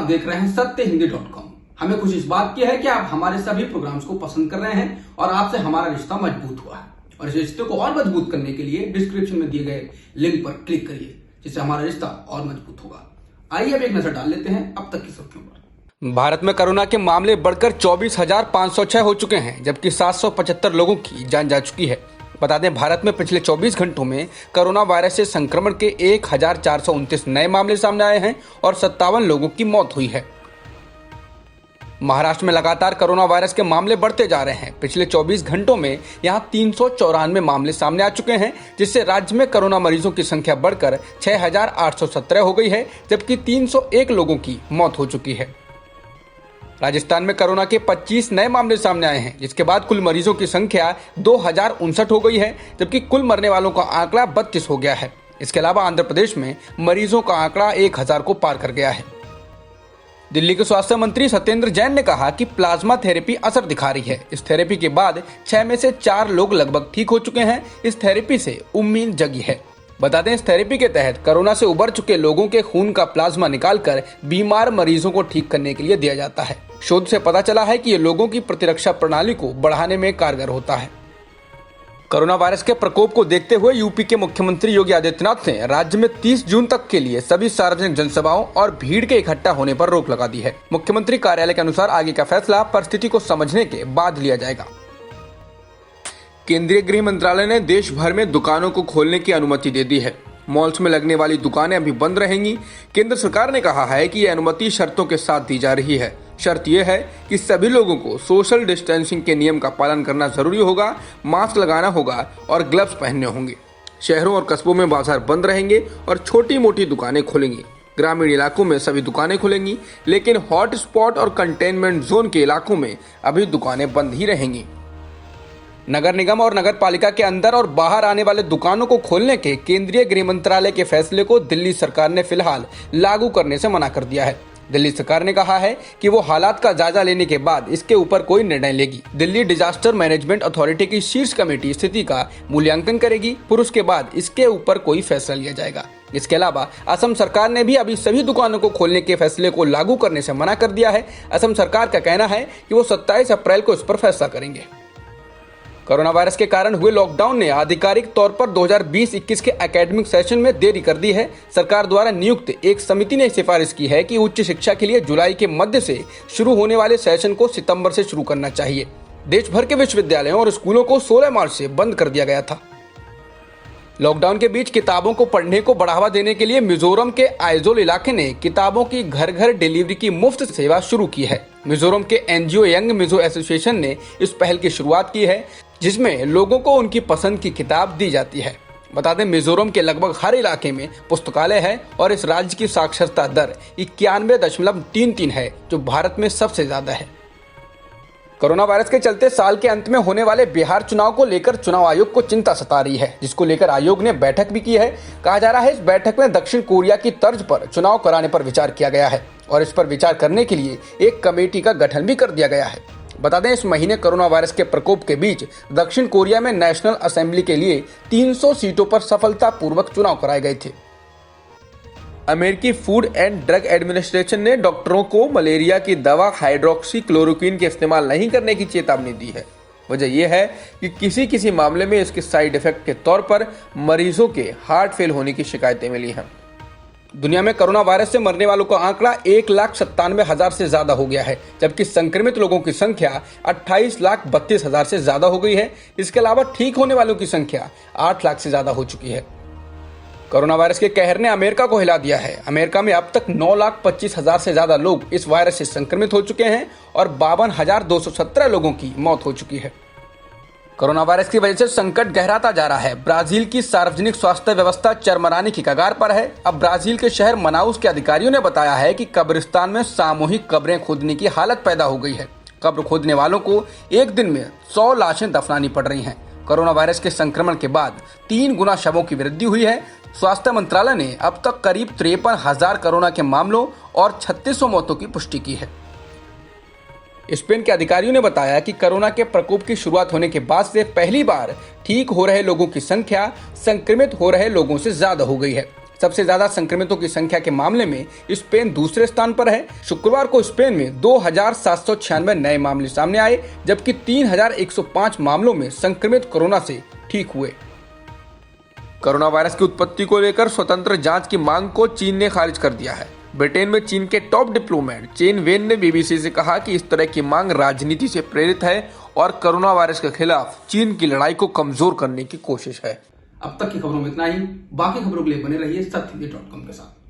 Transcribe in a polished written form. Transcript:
देख रहे हैं सत्यहिंदी.com। हमें खुशी इस बात की है कि आप हमारे सभी प्रोग्राम्स को पसंद कर रहे हैं और आपसे हमारा रिश्ता मजबूत हुआ है। और इस रिश्ते को और मजबूत करने के लिए डिस्क्रिप्शन में दिए गए लिंक पर क्लिक करिए, जिससे हमारा रिश्ता और मजबूत होगा। आइए अब एक नजर डाल लेते हैं अब तक की सुर्खियों पर। भारत में कोरोना के मामले बढ़कर 24,506 हो चुके हैं, जबकि 775 लोगों की जान जा चुकी है। बता दें, भारत में पिछले 24 घंटों में कोरोना वायरस से संक्रमण के 1,429 नए मामले सामने आए हैं और 57 लोगों की मौत हुई है। महाराष्ट्र में लगातार कोरोना वायरस के मामले बढ़ते जा रहे हैं। पिछले 24 घंटों में यहां 394 मामले सामने आ चुके हैं, जिससे राज्य में कोरोना मरीजों की संख्या बढ़कर 6,817 हो गई है, जबकि 301 लोगों की मौत हो चुकी है। राजस्थान में कोरोना के 25 नए मामले सामने आए हैं, जिसके बाद कुल मरीजों की संख्या 2,059 हो गई है, जबकि कुल मरने वालों का आंकड़ा 32 हो गया है। इसके अलावा आंध्र प्रदेश में मरीजों का आंकड़ा 1,000 को पार कर गया है। दिल्ली के स्वास्थ्य मंत्री सत्येंद्र जैन ने कहा कि प्लाज्मा थेरेपी असर दिखा रही है। इस थेरेपी के बाद 6 में से 4 लोग लगभग ठीक हो चुके हैं। इस थेरेपी से उम्मीद जगी है। बता दें, इस थेरेपी के तहत कोरोना से उबर चुके लोगों के खून का प्लाज्मा निकालकर बीमार मरीजों को ठीक करने के लिए दिया जाता है। शोध से पता चला है कि ये लोगों की प्रतिरक्षा प्रणाली को बढ़ाने में कारगर होता है। कोरोना वायरस के प्रकोप को देखते हुए यूपी के मुख्यमंत्री योगी आदित्यनाथ ने राज्य में 30 जून तक के लिए सभी सार्वजनिक जनसभाओं और भीड़ के इकट्ठा होने पर रोक लगा दी है। मुख्यमंत्री कार्यालय के अनुसार आगे का फैसला परिस्थिति को समझने के बाद लिया जाएगा। केंद्रीय गृह मंत्रालय ने देश भर में दुकानों को खोलने की अनुमति दे दी है। मॉल्स में लगने वाली दुकानें अभी बंद रहेंगी। केंद्र सरकार ने कहा है कि यह अनुमति शर्तों के साथ दी जा रही है। शर्त यह है कि सभी लोगों को सोशल डिस्टेंसिंग के नियम का पालन करना जरूरी होगा, मास्क लगाना होगा और ग्लव्स पहनने होंगे। शहरों और कस्बों में बाजार बंद रहेंगे और छोटी मोटी दुकानें खुलेंगी। ग्रामीण इलाकों में सभी दुकानें खुलेंगी, लेकिन हॉट स्पॉट और कंटेनमेंट जोन के इलाकों में अभी दुकानें बंद ही रहेंगी। नगर निगम और नगर पालिका के अंदर और बाहर आने वाले दुकानों को खोलने के केंद्रीय गृह मंत्रालय के फैसले को दिल्ली सरकार ने फिलहाल लागू करने से मना कर दिया है। दिल्ली सरकार ने कहा है कि वो हालात का जायजा लेने के बाद इसके ऊपर कोई निर्णय लेगी। दिल्ली डिजास्टर मैनेजमेंट अथॉरिटी की शीर्ष कमेटी स्थिति का मूल्यांकन करेगी, फिर उसके बाद इसके ऊपर कोई फैसला लिया जाएगा। इसके अलावा असम सरकार ने भी अभी सभी दुकानों को खोलने के फैसले को लागू करने से मना कर दिया है। असम सरकार का कहना है कि वो 27 अप्रैल को इस पर फैसला करेंगे। कोरोना वायरस के कारण हुए लॉकडाउन ने आधिकारिक तौर पर 2020-21 के एकेडमिक सेशन में देरी कर दी है। सरकार द्वारा नियुक्त एक समिति ने सिफारिश की है कि उच्च शिक्षा के लिए जुलाई के मध्य से शुरू होने वाले सेशन को सितंबर से शुरू करना चाहिए। देश भर के विश्वविद्यालयों और स्कूलों को 16 मार्च से बंद कर दिया गया था। लॉकडाउन के बीच किताबों को पढ़ने को बढ़ावा देने के लिए मिजोरम के आइजोल इलाके ने किताबों की घर घर डिलीवरी की मुफ्त सेवा शुरू की है। मिजोरम के एनजीओ यंग मिजो एसोसिएशन ने इस पहल की शुरुआत की है, जिसमें लोगों को उनकी पसंद की किताब दी जाती है। बता दें, मिजोरम के लगभग हर इलाके में पुस्तकालय है और इस राज्य की साक्षरता दर 91.33 है, जो भारत में सबसे ज्यादा है। कोरोना वायरस के चलते साल के अंत में होने वाले बिहार चुनाव को लेकर चुनाव आयोग को चिंता सता रही है, जिसको लेकर आयोग ने बैठक भी की है। कहा जा रहा है इस बैठक में दक्षिण कोरिया की तर्ज पर चुनाव कराने पर विचार किया गया है और इस पर विचार करने के लिए एक कमेटी का गठन भी कर दिया गया है। बता दें, इस महीने कोरोना वायरस के प्रकोप के बीच दक्षिण कोरिया में नेशनल असेंबली के लिए 300 सीटों पर सफलतापूर्वक चुनाव कराए गए थे। अमेरिकी फूड एंड ड्रग एडमिनिस्ट्रेशन ने डॉक्टरों को मलेरिया की दवा हाइड्रोक्सी क्लोरोक्विन के इस्तेमाल नहीं करने की चेतावनी दी है। वजह यह है कि किसी मामले में इसके साइड इफेक्ट के तौर पर मरीजों के हार्ट फेल होने की शिकायतें मिली हैं। दुनिया में कोरोना वायरस से मरने वालों का आंकड़ा 1,97,000 से ज्यादा हो गया है, जबकि संक्रमित लोगों की संख्या 28,32,000 से ज्यादा हो गई है। इसके अलावा ठीक होने वालों की संख्या 8 लाख से ज्यादा हो चुकी है। कोरोना वायरस के कहर ने अमेरिका को हिला दिया है। अमेरिका में अब तक 9,25,000 से ज्यादा लोग इस वायरस से संक्रमित हो चुके हैं और 52,217 लोगों की मौत हो चुकी है। कोरोना वायरस की वजह से संकट गहराता जा रहा है। ब्राजील की सार्वजनिक स्वास्थ्य व्यवस्था चरमराने की कगार पर है। अब ब्राजील के शहर मनाउस के अधिकारियों ने बताया है कि कब्रिस्तान में सामूहिक कब्रें खोदने की हालत पैदा हो गई है। कब्र खोदने वालों को एक दिन में 100 लाशें दफनानी पड़ रही हैं। कोरोना वायरस के संक्रमण के बाद 3 गुना शवों की वृद्धि हुई है। स्वास्थ्य मंत्रालय ने अब तक करीब 53,000 कोरोना के मामलों और 3600 मौतों की पुष्टि की है। स्पेन के अधिकारियों ने बताया कि कोरोना के प्रकोप की शुरुआत होने के बाद से पहली बार ठीक हो रहे लोगों की संख्या संक्रमित हो रहे लोगों से ज्यादा हो गई है। सबसे ज्यादा संक्रमितों की संख्या के मामले में स्पेन दूसरे स्थान पर है। शुक्रवार को स्पेन में 2796 नए मामले सामने आए, जबकि 3105 मामलों में संक्रमित कोरोना से ठीक हुए। कोरोना वायरस की उत्पत्ति को लेकर स्वतंत्र जांच की मांग को चीन ने खारिज कर दिया है। ब्रिटेन में चीन के टॉप डिप्लोमेट चेन वेन ने बीबीसी से कहा कि इस तरह की मांग राजनीति से प्रेरित है और कोरोना वायरस के खिलाफ चीन की लड़ाई को कमजोर करने की कोशिश है। अब तक की खबरों में इतना ही। बाकी खबरों के लिए बने रहिए सत्यमेव.com के साथ।